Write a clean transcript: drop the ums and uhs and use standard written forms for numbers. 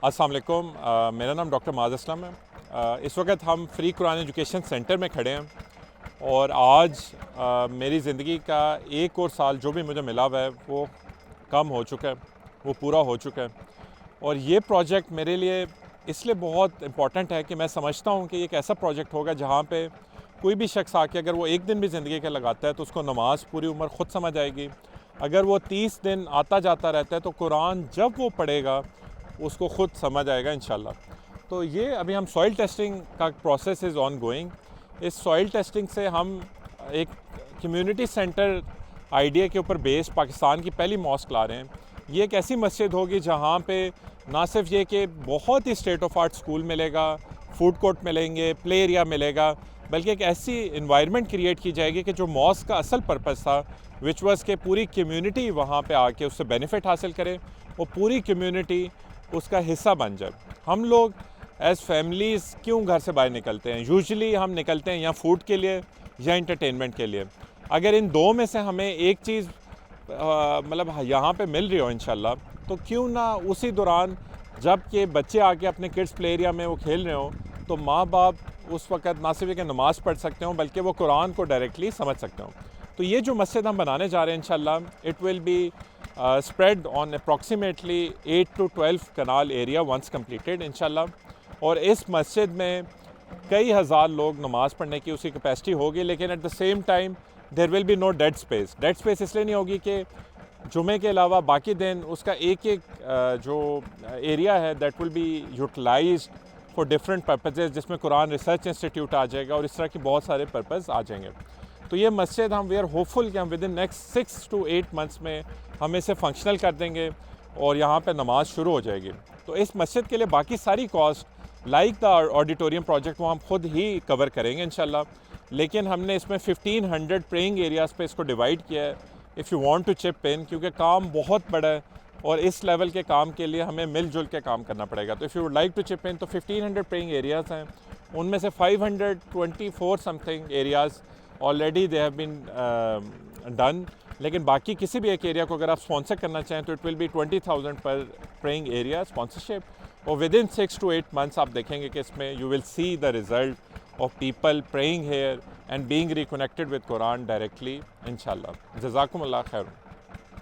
अस्सलाम वालेकुम। मेरा नाम डॉक्टर माज़ असलम है। इस वक्त हम फ्री कुरान एजुकेशन सेंटर में खड़े हैं और आज मेरी ज़िंदगी का एक और साल जो भी मुझे मिला हुआ है वो कम हो चुका है, वो पूरा हो चुका है। और ये प्रोजेक्ट मेरे लिए इसलिए बहुत इम्पॉर्टेंट है कि मैं समझता हूँ कि एक ऐसा प्रोजेक्ट होगा जहाँ पे कोई भी शख्स आके अगर वो एक दिन भी ज़िंदगी का लगाता है तो उसको नमाज पूरी उम्र ख़ुद समझ आएगी। अगर वो 30 दिन आता जाता रहता है तो कुरान जब वो पढ़ेगा उसको ख़ुद समझ आएगा इंशाल्लाह। तो ये अभी हम सॉइल टेस्टिंग का प्रोसेस इज़ ऑन गोइंग। इस सॉइल टेस्टिंग से हम एक कम्युनिटी सेंटर आइडिया के ऊपर बेस्ड पाकिस्तान की पहली मॉस्क ला रहे हैं। ये एक ऐसी मस्जिद होगी जहाँ पे ना सिर्फ ये कि बहुत ही स्टेट ऑफ आर्ट स्कूल मिलेगा, फूड कोर्ट मिलेंगे, प्ले एरिया मिलेगा, बल्कि एक ऐसी इन्वायरमेंट क्रिएट की जाएगी कि जो मॉस्क का असल पर्पस था विच वाज़ के पूरी कम्युनिटी वहाँ पे आके उससे बेनिफिट हासिल करे और पूरी कम्युनिटी उसका हिस्सा बन जाए। हम लोग एज़ फैमिलीज़ क्यों घर से बाहर निकलते हैं? यूजुअली हम निकलते हैं या फूड के लिए या इंटरटेनमेंट के लिए। अगर इन दो में से हमें एक चीज़ मतलब यहाँ पे मिल रही हो इंशाल्लाह, तो क्यों ना उसी दौरान जब के बच्चे आके अपने किड्स प्ले एरिया में वो खेल रहे हों तो माँ बाप उस वक़्त ना सिर्फ कि नमाज़ पढ़ सकते हों बल्कि वो कुरान को डायरेक्टली समझ सकते हों। तो ये जो मस्जिद हम बनाने जा रहे हैं इंशाल्लाह, it will be spread on approximately 8 to 12 kanal area once completed इंशाल्लाह। और इस मस्जिद में कई हज़ार लोग नमाज़ पढ़ने की उसकी कैपेसिटी होगी, लेकिन at the same time there will be no dead space. Dead space इसलिए नहीं होगी कि जुमे के अलावा बाकी दिन उसका एक एक जो एरिया है that will be utilised for different purposes, जिसमें कुरान रिसर्च इंस्टीट्यूट आ जाएगा और इस तरह के बहुत सारे पर्पज़ आ जाएंगे। तो ये मस्जिद हम वी आर होपफुल कि हम with in next 6 to 8 months में हम इसे फंक्शनल कर देंगे और यहाँ पे नमाज शुरू हो जाएगी। तो इस मस्जिद के लिए बाकी सारी cost like the auditorium project वो हम खुद ही कवर करेंगे इंशाल्लाह, लेकिन हमने इसमें 1500 प्रेइंग एरियाज़ पे इसको डिवाइड किया है if you want to chip in, क्योंकि काम बहुत बड़ा है और इस लेवल के काम के लिए हमें मिलजुल के काम करना पड़ेगा। तो if you would like to chip in तो 1500 प्रेइंग एरियाज़ हैं, उनमें से 524 something areas already they have been done, लेकिन बाकी किसी भी एक एरिया को अगर आप स्पॉन्सर करना चाहें तो इट विल बी 20,000 पर प्रेइंग एरिया स्पॉन्सरशिप। और विद इन 6 to 8 मंथ्स आप देखेंगे कि इसमें you will see the result of people praying here and being reconnected with Quran directly इंशाल्लाह। जज़ाकुमुल्लाह खैर।